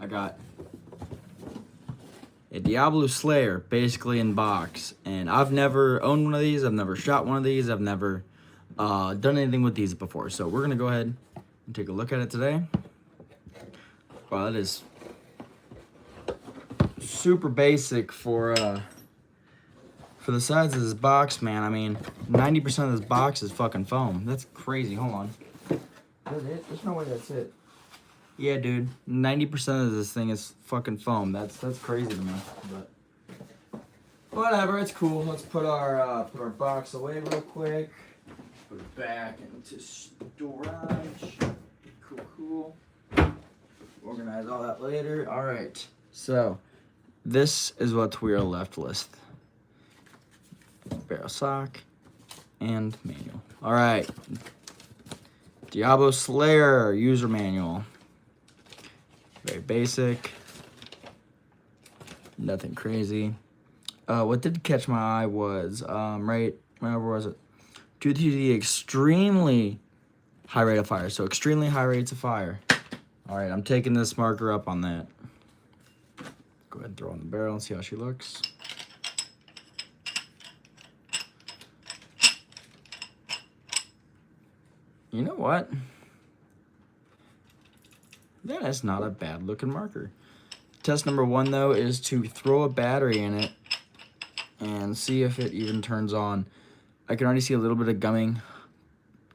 I got a Diablo Slayer, basically in box. And I've never owned one of these. I've never shot one of these. I've never done anything with these before. So we're going to go ahead and take a look at it today. Wow, that is super basic for the size of this box, man. I mean, 90% of this box is fucking foam. That's crazy. Hold on. That's it? There's no way that's it. Yeah, dude. 90% of this thing is fucking foam. That's crazy to me. But whatever, it's cool. Let's put our box away real quick. Put it back into storage. Cool. Organize all that later. All right. So this is what we are left with. Barrel sock and manual. All right. Diablo Slayer user manual. Very basic. Nothing crazy. What did catch my eye was right where was it? Due to the extremely high rate of fire. So extremely high rates of fire. All right, I'm taking this marker up on that. Go ahead and throw in the barrel and see how she looks. You know what? That is not a bad looking marker. Test number 1 though is to throw a battery in it and see if it even turns on. I can already see a little bit of gumming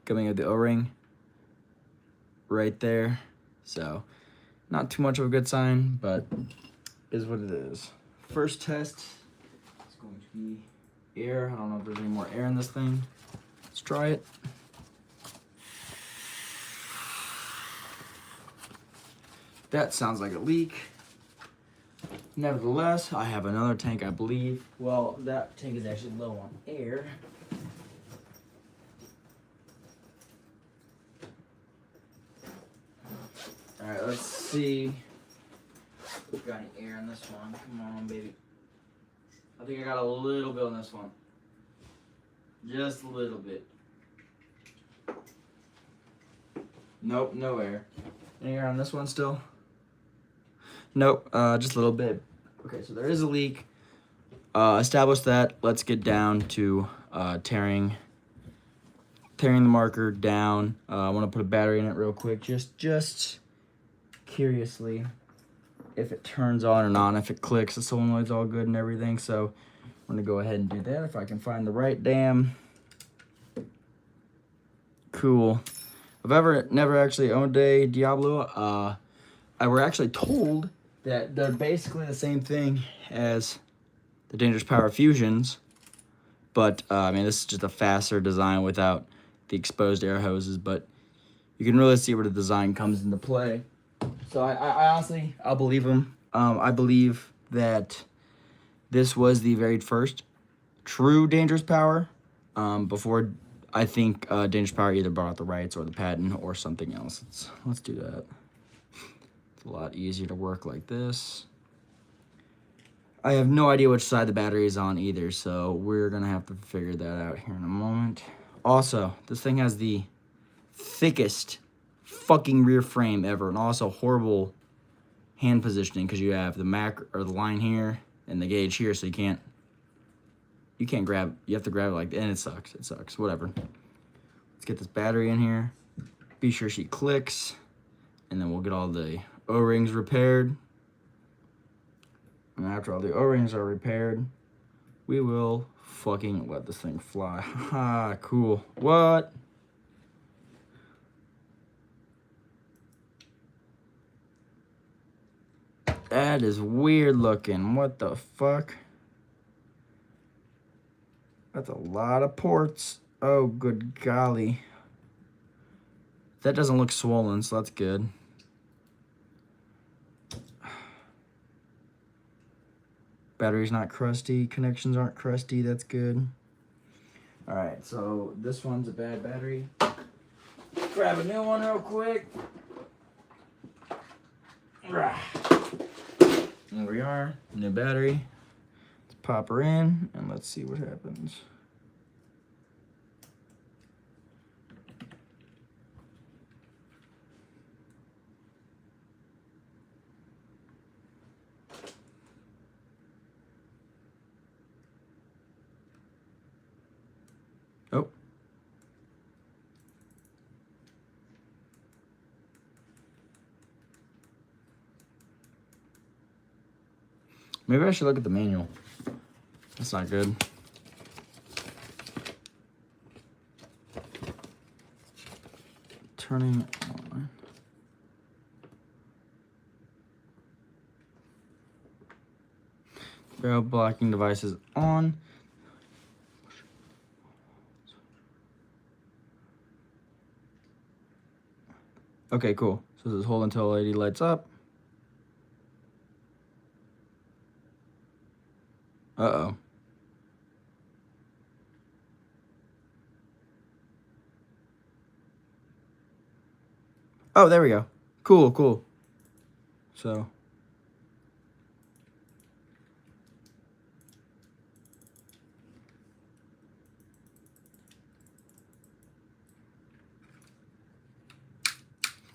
of the O-ring right there. So not too much of a good sign, but is what it is. First test is going to be air. I don't know if there's any more air in this thing. Let's try it. That sounds like a leak. Nevertheless, I have another tank, I believe. Well, that tank is actually low on air. Alright, let's see if we've got any air in this one. Come on, baby. I think I got a little bit on this one. Just a little bit. Nope, no air. Any air on this one still? Nope, just a little bit. Okay, so there is a leak. Establish that. Let's get down to tearing the marker down. I want to put a battery in it real quick, just curiously, if it turns on or not, if it clicks, the solenoid's all good and everything. So I'm gonna go ahead and do that if I can find the right damn. Cool. I've never actually owned a Diablo. I were actually told that they're basically the same thing as the Dangerous Power Fusions, but I mean, this is just a faster design without the exposed air hoses, but you can really see where the design comes into play. So I honestly, I'll believe them. I believe that this was the very first true Dangerous Power, before I think Dangerous Power either bought the rights or the patent or something else. Let's do that. It's a lot easier to work like this. I have no idea which side the battery is on either, so we're gonna have to figure that out here in a moment. Also, this thing has the thickest fucking rear frame ever, and also horrible hand positioning because you have the the line here and the gauge here, so you can't grab. You have to grab it like, and it sucks. Whatever. Let's get this battery in here. Be sure she clicks, and then we'll get all the O-rings repaired. And after all the O-rings are repaired, we will fucking let this thing fly. Ha, cool. What? That is weird looking. What the fuck? That's a lot of ports. Oh, good golly. That doesn't look swollen, so that's good. Battery's not crusty. Connections aren't crusty. That's good. All right, so this one's a bad battery. Grab a new one real quick. There we are. New battery. Let's pop her in and let's see what happens. Maybe I should look at the manual. That's not good. Turning on. Barrel blocking devices on. Okay, cool. So this is hold until LED lights up. Uh-oh. Oh, there we go. Cool, cool. So.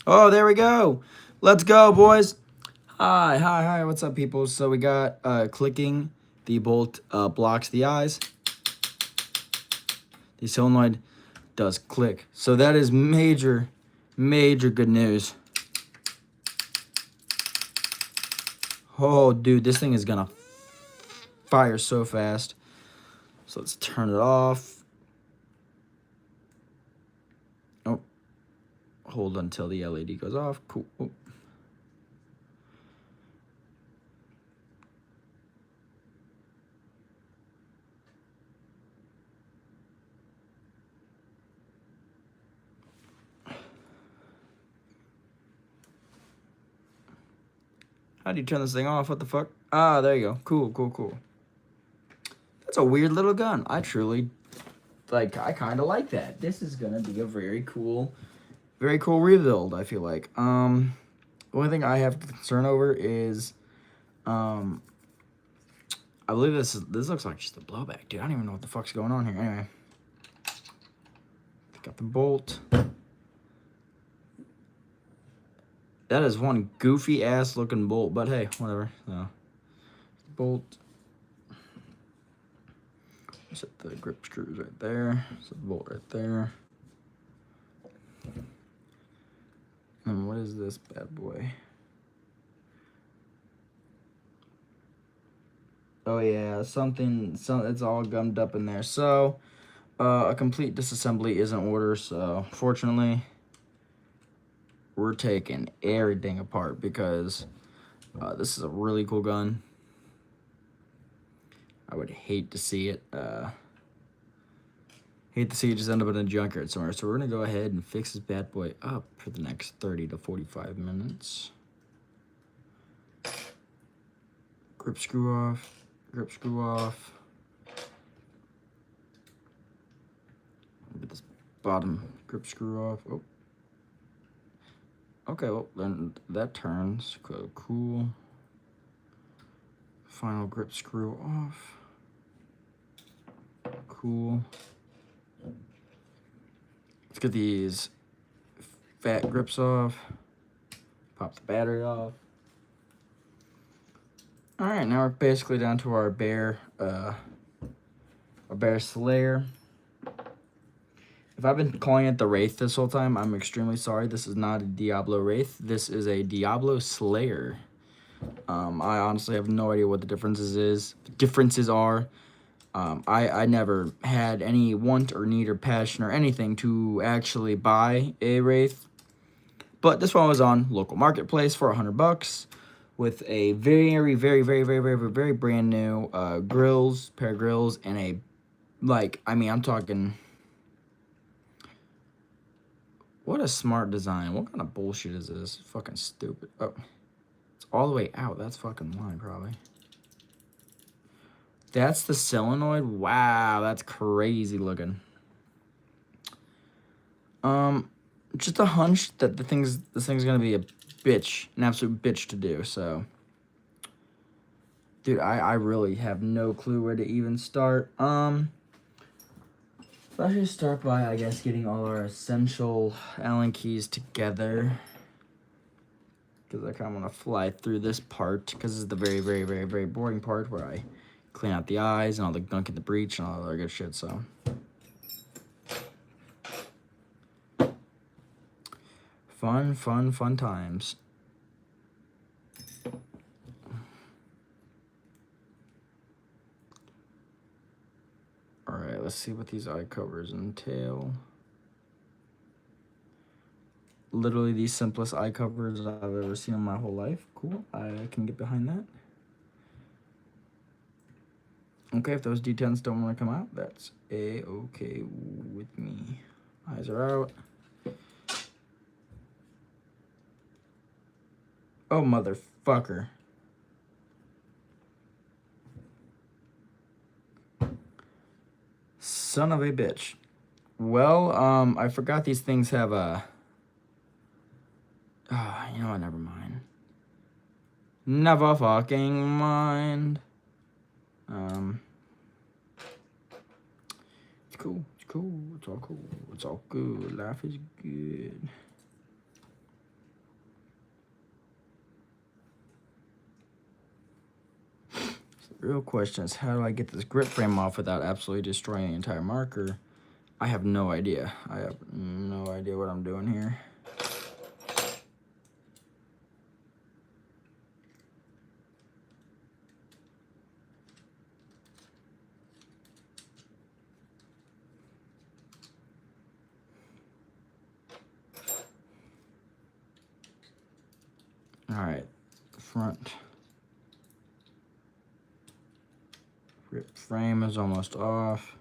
Oh, there we go. Let's go, boys. Hi. What's up, people? So we got clicking. The bolt blocks the eyes. The solenoid does click. So that is major good news. Oh, dude, this thing is gonna fire so fast. So let's turn it off. Oh, hold until the LED goes off. Cool. Oh. How do you turn this thing off? What the fuck? Ah, there you go. Cool. That's a weird little gun. I truly, I kind of like that. This is going to be a very cool rebuild, I feel like. The only thing I have concern over is, I believe this looks like just a blowback, dude. I don't even know what the fuck's going on here. Anyway. Got the bolt. That is one goofy ass looking bolt, but hey, whatever. So, bolt. Set the grip screws right there. Set the bolt right there. And what is this bad boy? Oh yeah, it's all gummed up in there. So, a complete disassembly is in order. So, fortunately, we're taking everything apart because this is a really cool gun. I would hate to see it. Just end up in a junkyard somewhere. So we're gonna go ahead and fix this bad boy up for the next 30 to 45 minutes. Grip screw off. Get this bottom grip screw off. Oh. Okay, well then that turns. Cool. Final grip screw off. Cool. Let's get these fat grips off. Pop the battery off. All right, now we're basically down to our bare Slayer. If I've been calling it the Wraith this whole time, I'm extremely sorry. This is not a Diablo Wraith. This is a Diablo Slayer. I honestly have no idea what the differences are. I never had any want or need or passion or anything to actually buy a Wraith. But this one was on local marketplace for $100 with a very brand new pair of grills, and a, I'm talking, what a smart design. What kind of bullshit is this? Fucking stupid. Oh, it's all the way out. That's fucking why, probably. That's the solenoid? Wow, that's crazy looking. Just a hunch that this thing's gonna be a bitch, an absolute bitch to do, so. Dude, I really have no clue where to even start. I should start by, I guess, getting all our essential Allen keys together. Because I kind of want to fly through this part, because this is the very boring part where I clean out the eyes and all the gunk in the breech and all that other good shit, so. Fun times. let's see what these eye covers entail. Literally the simplest eye covers I've ever seen in my whole life. Cool, I can get behind that. Okay, if those D10s don't want to come out, that's A-okay with me. Eyes are out. Oh, motherfucker. Son of a bitch. Well, I forgot these things have a... you know what, never mind. Never fucking mind. It's cool, it's cool, it's all cool, it's all good, life is good. So the real question is, how do I get this grip frame off without absolutely destroying the entire marker? I have no idea. I have no idea what I'm doing here. All right, front grip frame is almost off,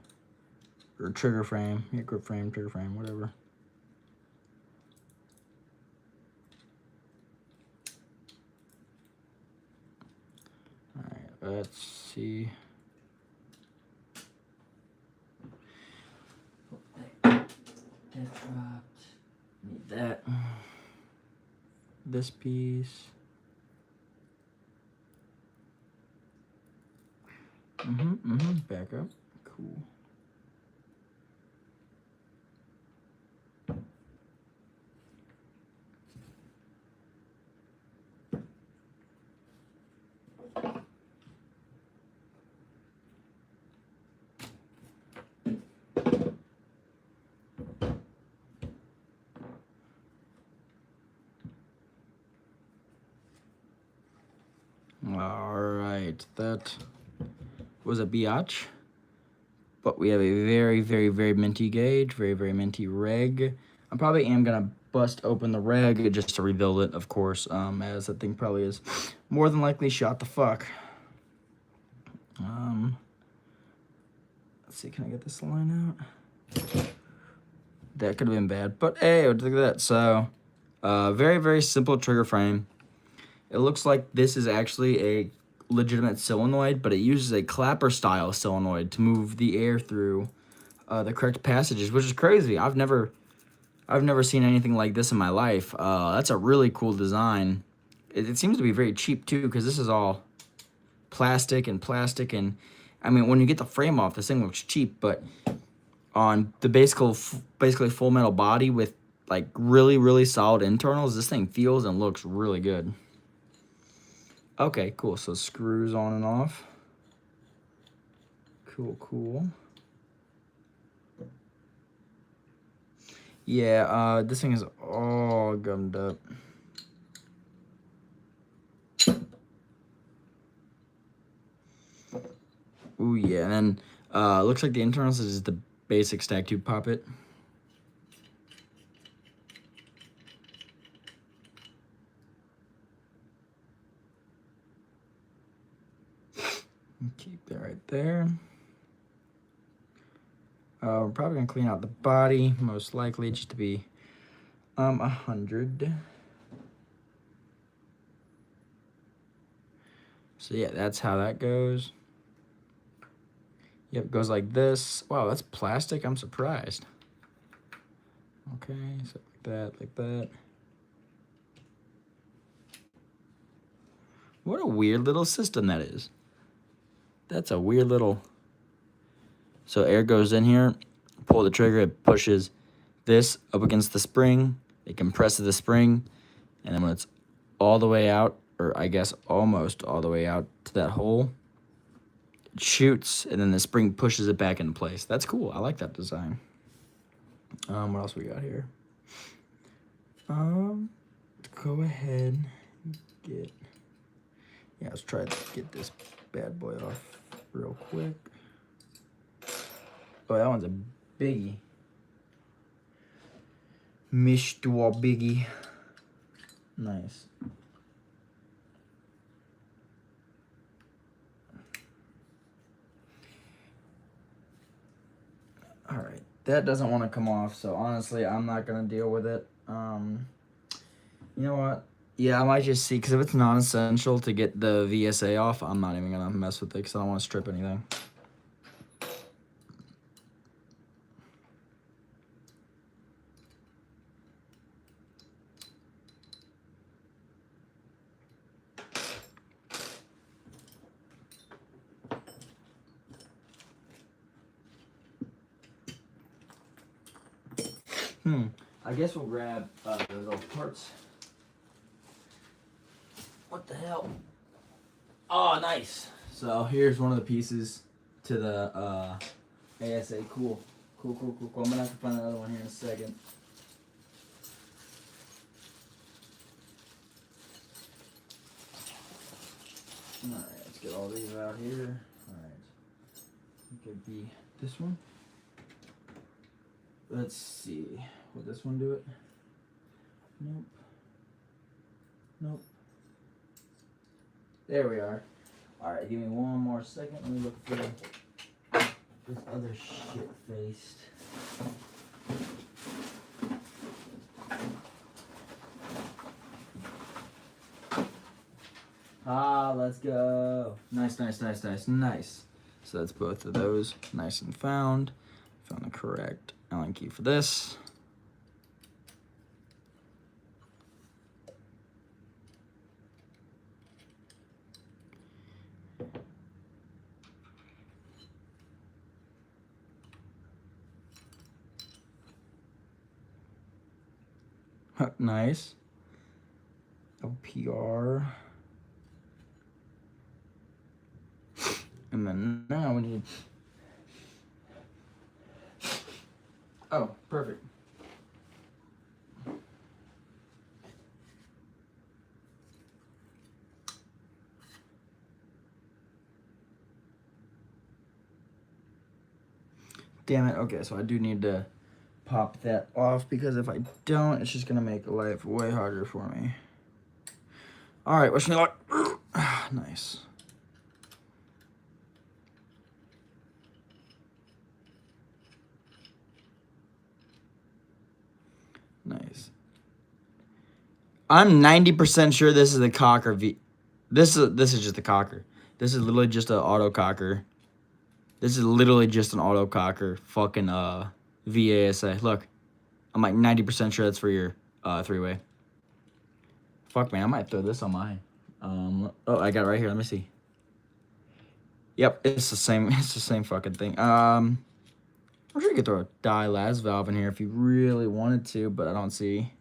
or trigger frame, yeah, grip frame, trigger frame, whatever. All right, let's see. That dropped. Need that. This piece. Back up. Cool. All right, that was a biatch, but we have a very, very, very minty gauge, very, very minty reg. I probably am gonna bust open the reg just to rebuild it, of course, as that thing probably is more than likely shot the fuck. Let's see, can I get this line out? That could have been bad, but hey, look at that. So, very, very simple trigger frame. It looks like this is actually a legitimate solenoid, but it uses a clapper style solenoid to move the air through the correct passages, which is crazy. I've never seen anything like this in my life. That's a really cool design. It seems to be very cheap too, because this is all plastic, and I mean, when you get the frame off, this thing looks cheap, but on the basically full metal body with like really, really solid internals, this thing feels and looks really good. Okay, cool. So screws on and off. Cool. Yeah, this thing is all gummed up. Ooh, yeah, and then looks like the internals is the basic stack tube poppet. Keep that right there. We're probably gonna clean out the body, most likely, just to be 100. So yeah, that's how that goes. Yep, it goes like this. Wow, that's plastic. I'm surprised. Okay, so like that. What a weird little system that is. That's a weird little... So air goes in here, pull the trigger, it pushes this up against the spring, it compresses the spring, and then when it's all the way out, or I guess almost all the way out to that hole, it shoots, and then the spring pushes it back into place. That's cool. I like that design. What else we got here? Go ahead and get... Yeah, let's try to get this bad boy off real quick. Oh, that one's a biggie. Mishtua biggie. Nice. All right, that doesn't want to come off, so honestly, I'm not gonna deal with it. You know what? Yeah, I might just see, because if it's non-essential to get the VSA off, I'm not even gonna mess with it, because I don't want to strip anything. I guess we'll grab those little parts. What the hell? Oh, nice. So here's one of the pieces to the ASA. Cool. Cool. I'm gonna have to find another one here in a second. Alright, let's get all these out here. Alright. It could be this one. Let's see. Will this one do it? Nope. There we are. Alright, give me one more second. Let me look for this other shit faced. Let's go. Nice. So that's both of those. Nice and found. Found the correct Allen key for this. Nice. LPR. And then now we need. Oh, perfect. Damn it. Okay, so I do need to pop that off, because if I don't, it's just gonna make life way harder for me. All right, wish me luck. Nice. Nice. I'm 90% sure this is the cocker V. This is just the cocker. This is literally just an auto cocker. This is literally just an auto cocker. Fucking VASA. Look, I'm like 90% sure that's for your three-way. Fuck, man, I might throw this on mine. Oh, I got it right here. Let me see. Yep, it's the same. It's the same fucking thing. I'm sure you could throw a die las valve in here if you really wanted to, but I don't see.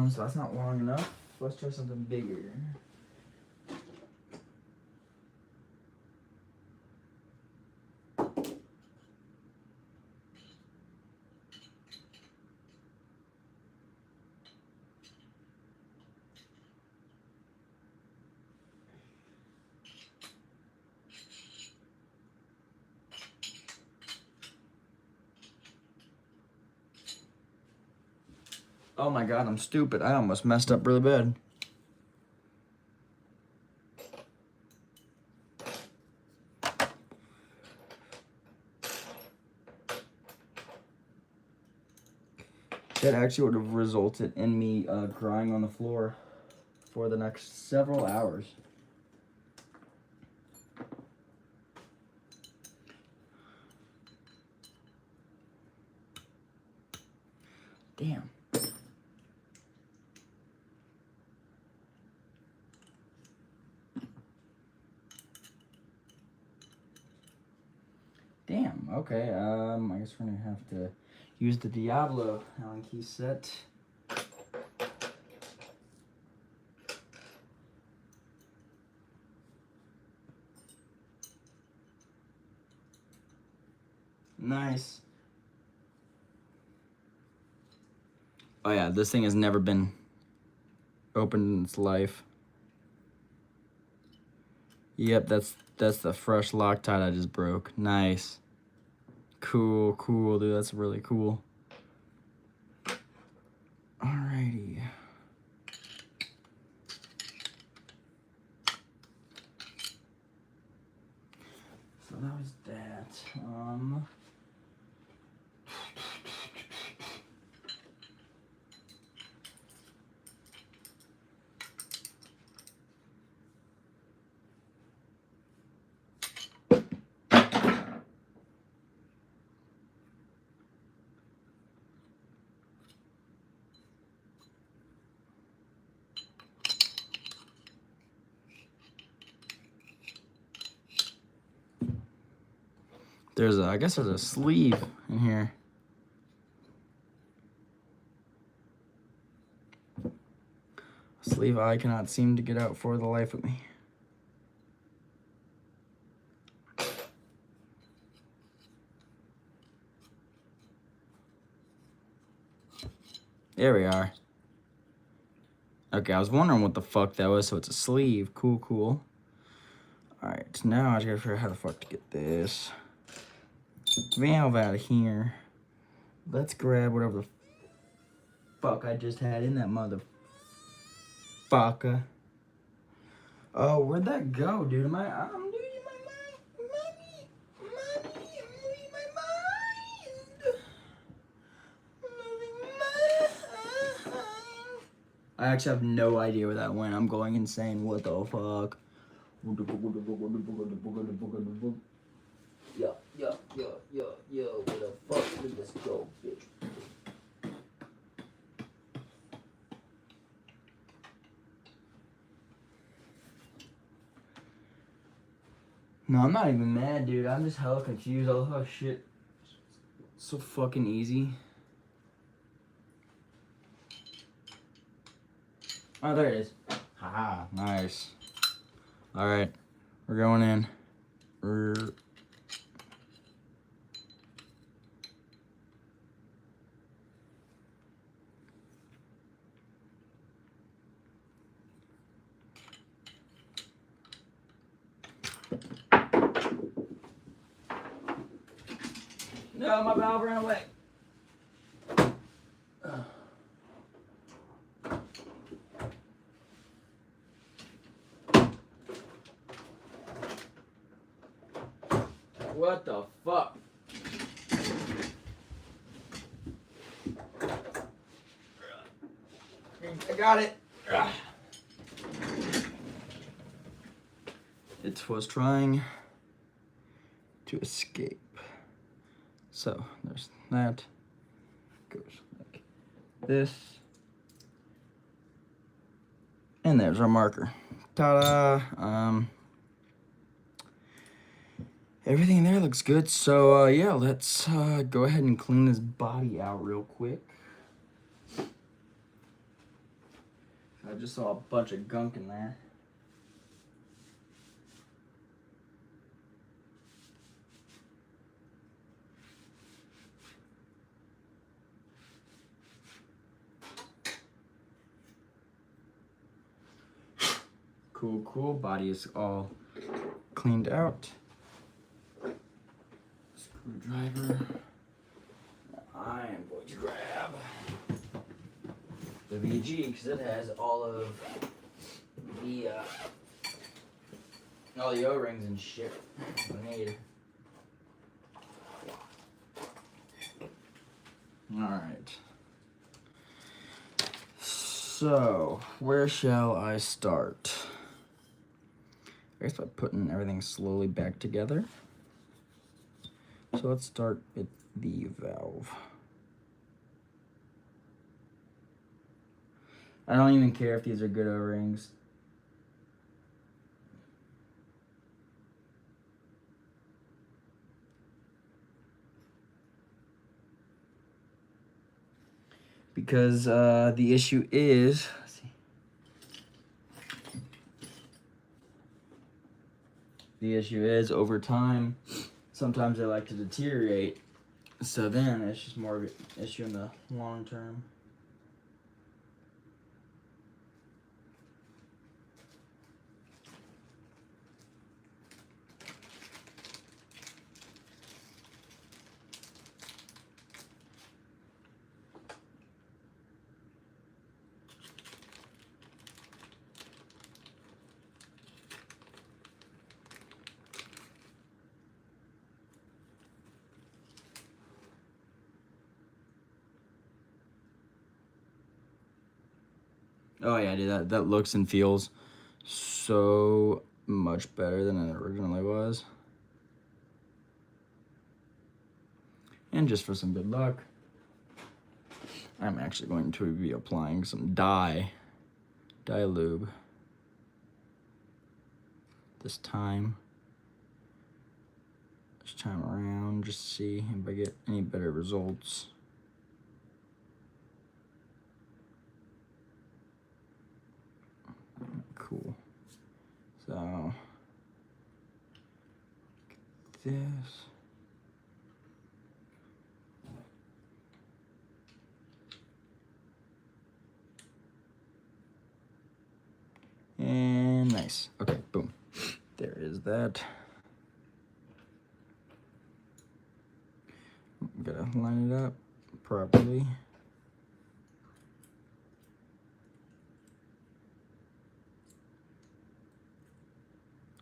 So that's not long enough. Let's try something bigger. Oh my god, I'm stupid. I almost messed up really bad. That actually would have resulted in me crying on the floor for the next several hours. Damn. Damn, okay, I guess we're gonna have to use the Diablo Allen key set. Nice. Oh yeah, this thing has never been opened in its life. Yep, that's the fresh Loctite I just broke. Nice. Cool, cool, dude. That's really cool. Alrighty. So that was that. I guess there's a sleeve in here. A sleeve I cannot seem to get out for the life of me. There we are. Okay, I was wondering what the fuck that was, so it's a sleeve. Cool, cool. Alright, now I just gotta figure out how the fuck to get this valve out of here. Let's grab whatever the fuck I just had in that motherfucker. Oh, where'd that go, dude? I'm losing my mind. I actually have no idea where that went. I'm going insane. What the fuck? Yo, where the fuck did this go, bitch? No, I'm not even mad, dude. I'm just hella confused. Oh, shit. So fucking easy. Oh, there it is. Haha, nice. Alright, we're going in. No, my valve ran away. What the fuck? I got it. It was trying to escape. So there's that. Goes like this. And there's our marker. Ta-da! Everything there looks good. So yeah, let's go ahead and clean this body out real quick. I just saw a bunch of gunk in there. Cool, cool. Body is all cleaned out. Screwdriver. I am going to grab the VG because it has all of the O-rings and shit I need. Alright. So, where shall I start? I guess by putting everything slowly back together. So let's start with the valve. I don't even care if these are good O-rings. Because the issue is, let's see. The issue is over time, sometimes they like to deteriorate. So then it's just more of an issue in the long term. Oh yeah, dude, that looks and feels so much better than it originally was. And just for some good luck, I'm actually going to be applying some dye lube this time around, just to see if I get any better results. Cool. So this. And nice. Okay, boom. There is that. Gotta line it up properly.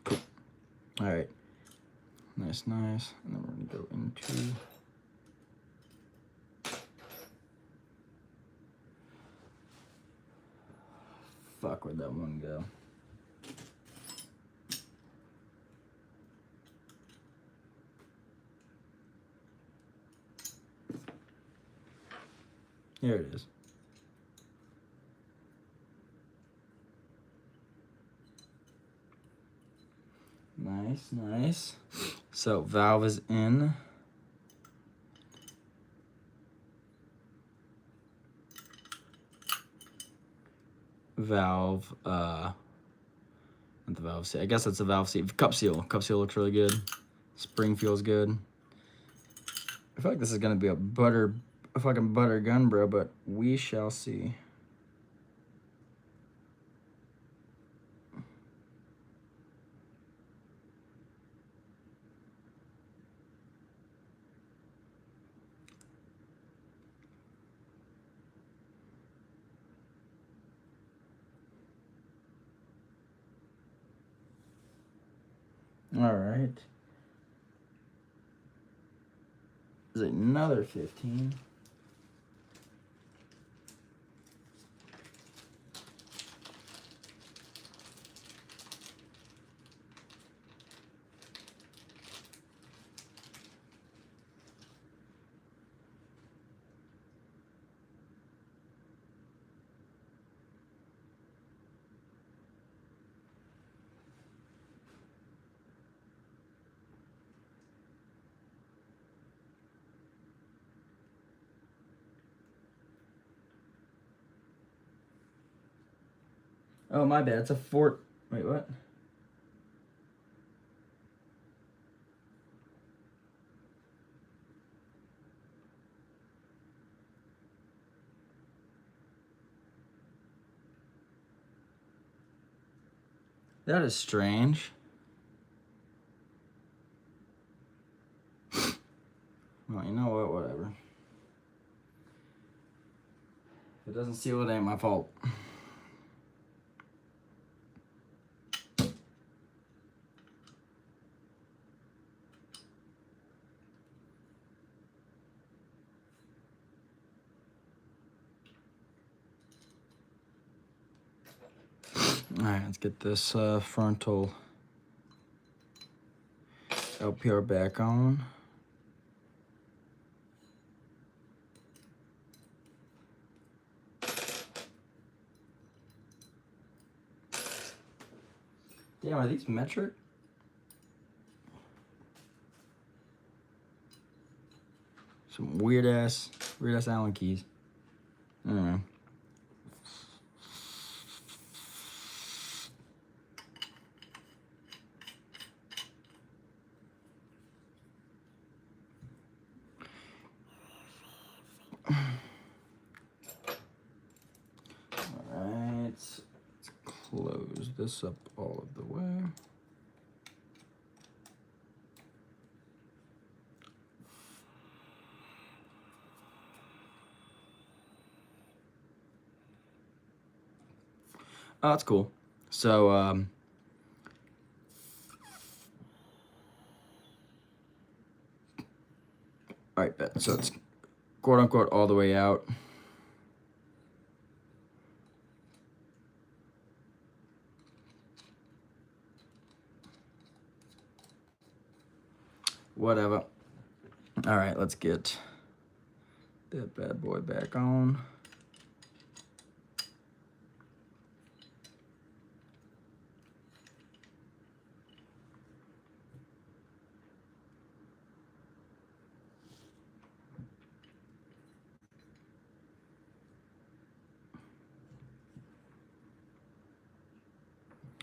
Cool. All right. Nice, nice. And then we're gonna go into fuck, where'd that one go? Here it is. Nice, nice. So valve is in. Valve, not the valve seat. I guess that's a valve seat. Cup seal. Cup seal looks really good. Spring feels good. I feel like this is gonna be a fucking butter gun, bro, but we shall see. All right. There's another 15. Oh, my bad. It's a fort. Wait, what? That is strange. Well, you know what? Whatever. If it doesn't seal, it ain't my fault. All right, let's get this frontal LPR back on. Damn, are these metric? Some weird ass Allen keys. I don't know. Alright, let's close this up all of the way. Oh, that's cool. So, all right, bet. So it's quote unquote all the way out. Whatever. All right, let's get that bad boy back on.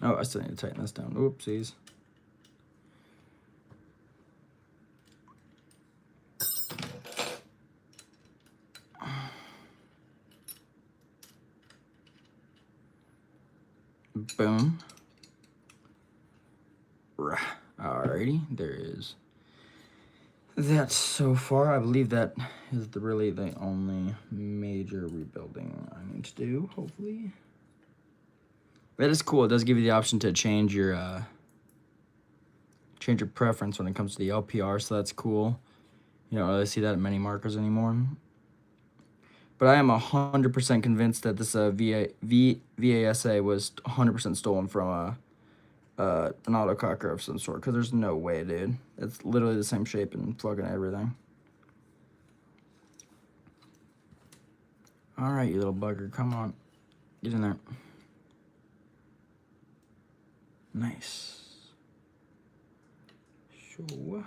Oh, I still need to tighten this down. Oopsies. Boom. Alrighty, there is that so far. I believe that is really the only major rebuilding I need to do, hopefully. That is cool. It does give you the option to change your preference when it comes to the LPR, so that's cool. You don't really see that in many markers anymore. But I am 100% convinced that this VASA was 100% stolen from an autococker of some sort, because there's no way, dude. It's literally the same shape and fucking everything. All right, you little bugger, come on. Get in there. Nice. Sure.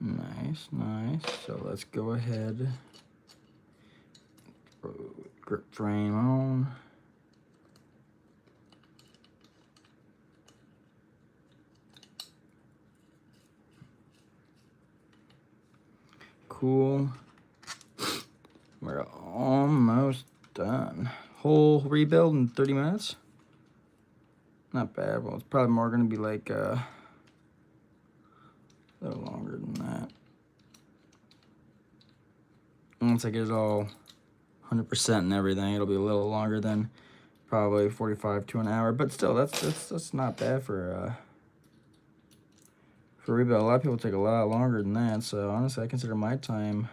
Nice, nice. So let's go ahead. Grip frame on. Cool. We're almost done. Whole rebuild in 30 minutes. Not bad. Well, it's probably more going to be like a little longer than that. Once I get it all 100% and everything, it'll be a little longer than probably 45 to an hour. But still, that's not bad for rebuild. A lot of people take a lot longer than that. So honestly, I consider my time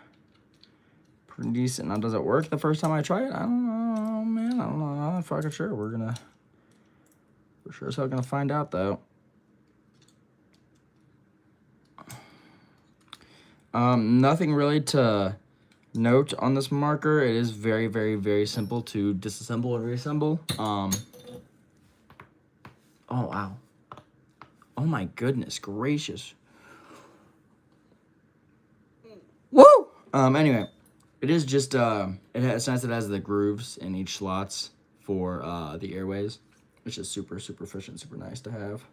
pretty decent. Now, does it work the first time I try it? I don't know, man. I don't know. I'm not fucking sure. We're sure as hell gonna find out though. Nothing really to note on this marker. It is very, very, very simple to disassemble and reassemble. Oh wow. Oh my goodness gracious. Woo! Anyway, it is just it's nice that it has the grooves in each slots for the airways, which is super, super efficient, super nice to have.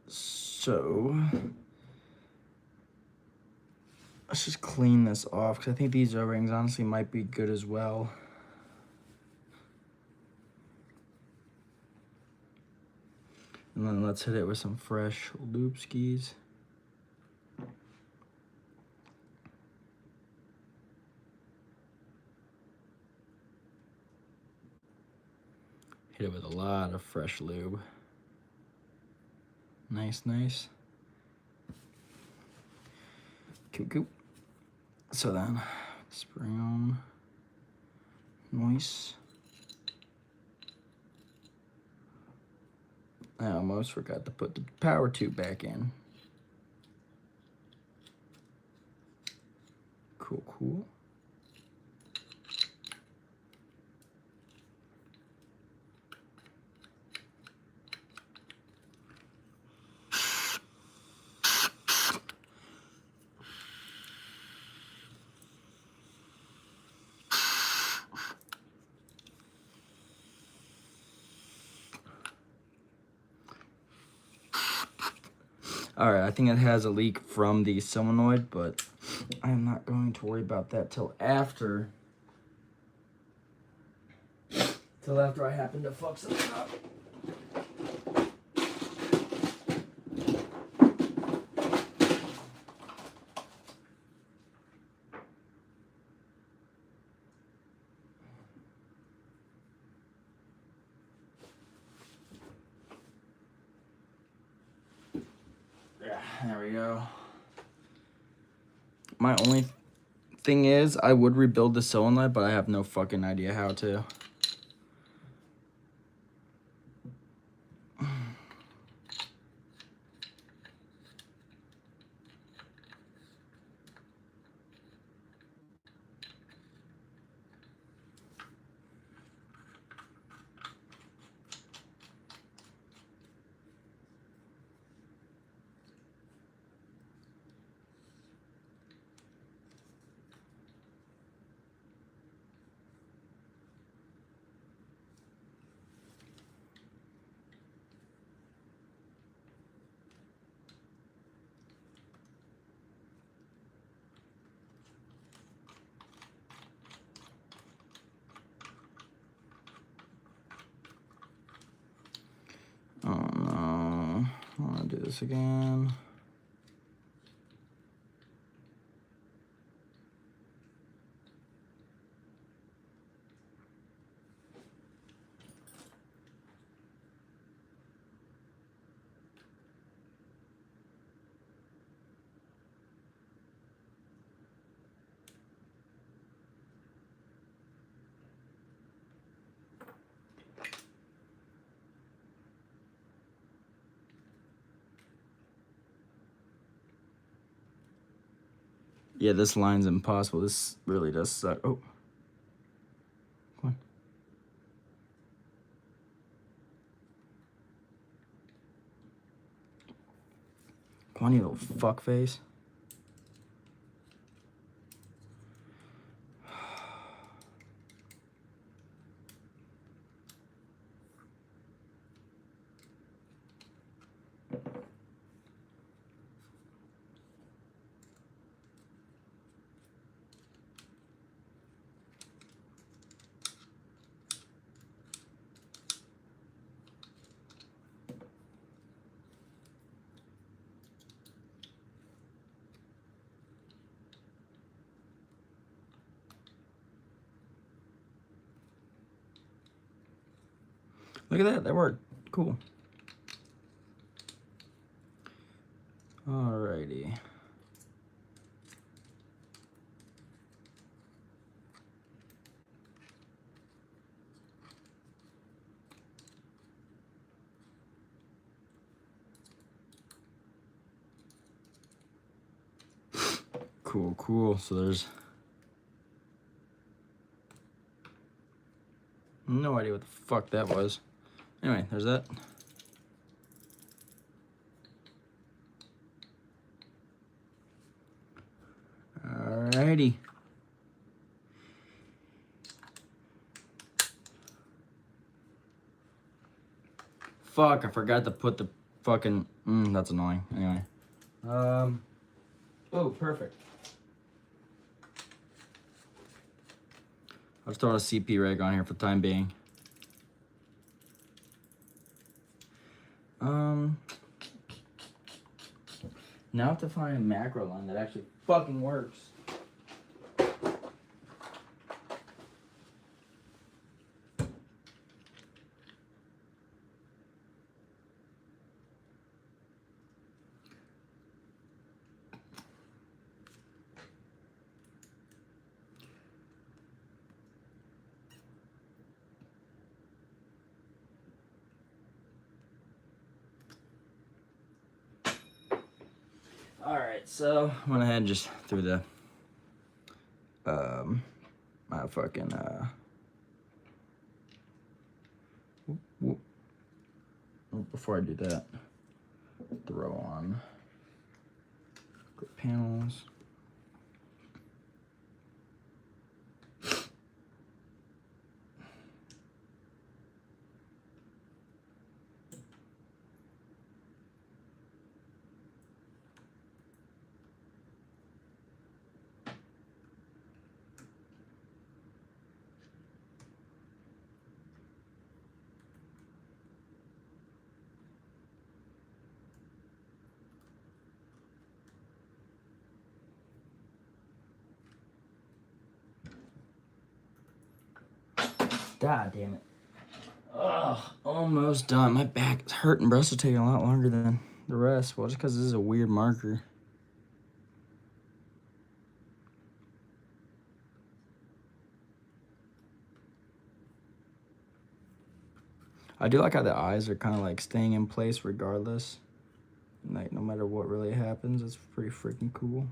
So let's just clean this off, because I think these O-rings honestly might be good as well. And then let's hit it with some fresh loop skis. Hit it with a lot of fresh lube. Nice, nice. Cool. So then, spray on. Nice. I almost forgot to put the power tube back in. Cool. All right, I think it has a leak from the solenoid, but I'm not going to worry about that till after I happen to fuck something up. There we go. My only thing is, I would rebuild the solenoid, but I have no fucking idea how to. Oh no, I want to do this again. Yeah, this line's impossible. This really does suck. Oh. Come on. Come on, you little fuckface. Look at that. That worked. Cool. Alrighty. Cool, cool. So there's no idea what the fuck that was. Anyway, there's that. Alrighty. Fuck, I forgot to put the fucking... that's annoying. Anyway. Oh, perfect. I'll just throw a CP reg on here for the time being. Now I have to find a macro line that actually fucking works. Alright, so I went ahead and just threw the my fucking before I do that, throw on quick panels. God damn it. Ugh, almost done. My back is hurting, bro. This is taking a lot longer than the rest. Well, just because this is a weird marker. I do like how the eyes are kind of like staying in place regardless. Like, no matter what really happens, it's pretty freaking cool.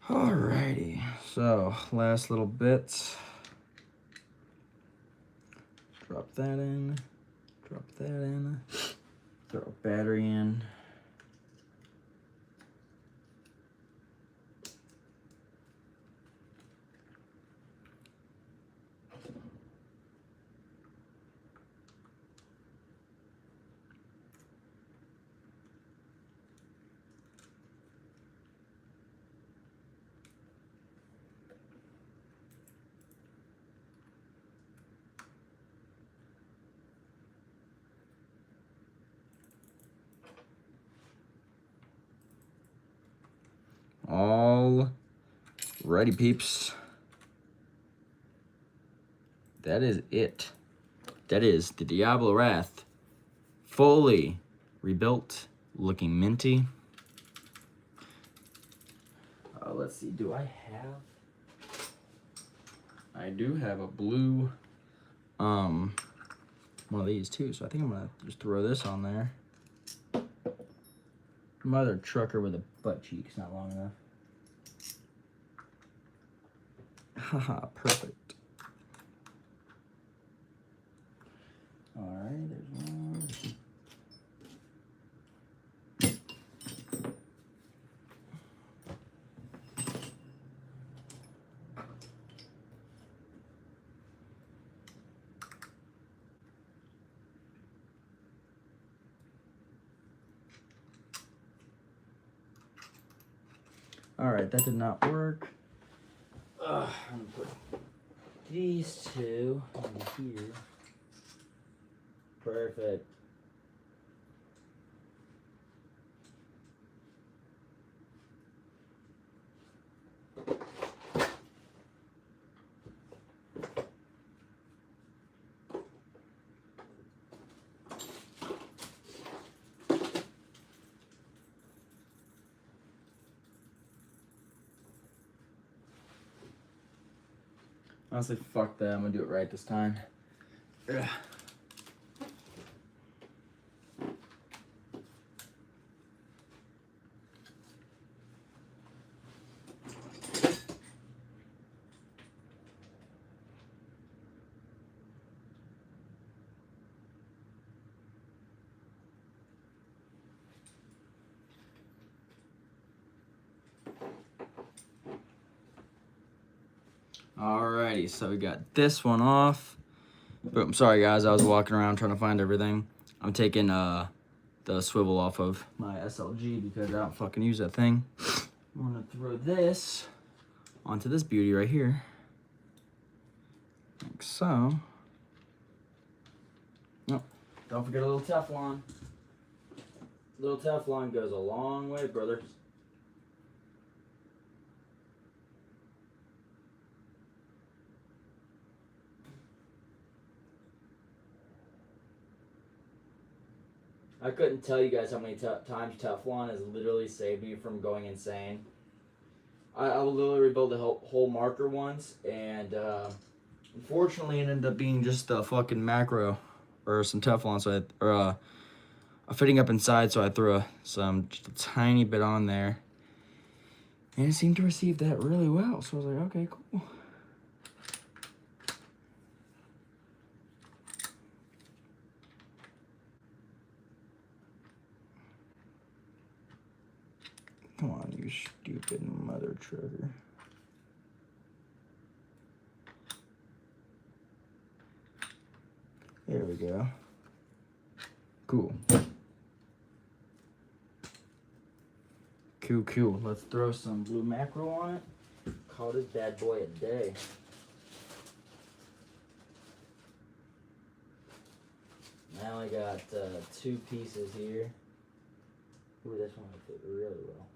Alrighty, so last little bits. Drop that in, drop that in, throw a battery in. All righty, peeps. That is it. That is the Diablo Wrath, fully rebuilt, looking minty. Let's see, do I have? I do have a blue, one of these too, so I think I'm gonna just throw this on there. Mother trucker with a butt cheek's not long enough. Haha, perfect. Alright, there's one. Alright, that did not work. I'm gonna put these two in here. Perfect. Honestly, fuck that. I'm gonna do it right this time. Ugh. Alrighty, so we got this one off. Boom. Sorry guys, I was walking around trying to find everything. I'm taking the swivel off of my SLG because I don't fucking use that thing. I'm gonna throw this onto this beauty right here. Like so. Oh, don't forget a little Teflon. Little Teflon goes a long way, brother. I couldn't tell you guys how many times Teflon has literally saved me from going insane. I will literally rebuild the whole marker once, and unfortunately it ended up being just a fucking macro or some Teflon, so a fitting up inside, so I threw just a tiny bit on there, and it seemed to receive that really well. So I was like, okay, cool. Good mother trucker. There we go. Cool. Cool. Let's throw some blue mackerel on it. Call this bad boy a day. I only got 2 pieces here. Ooh, this one will fit really well.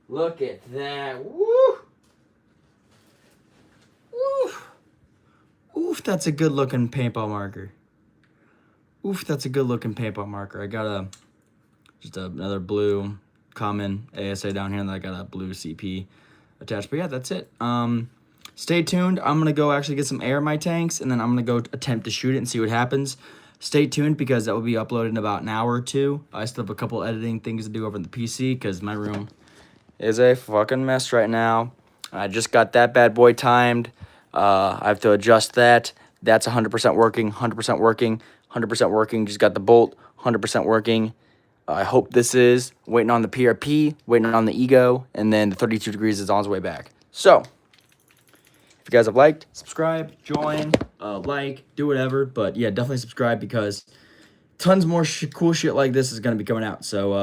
Look at that. Woo! Oof. Oof, that's a good looking paintball marker. Oof, that's a good looking paintball marker. I got just another blue common ASA down here, and I got a blue CP attached. But yeah, that's it. Stay tuned. I'm gonna go actually get some air in my tanks, and then I'm gonna go attempt to shoot it and see what happens. Stay tuned because that will be uploaded in about an hour or 2. I still have a couple editing things to do over in the PC because my room is a fucking mess right now. I just got that bad boy timed. I have to adjust that. That's 100% working, 100% working, 100% working. Just got the bolt, 100% working. I hope this is. Waiting on the PRP, waiting on the Ego, and then the 32 degrees is on its way back. So, if you guys have liked, subscribe, join, like, do whatever. But yeah, definitely subscribe because tons more cool shit like this is going to be coming out. So,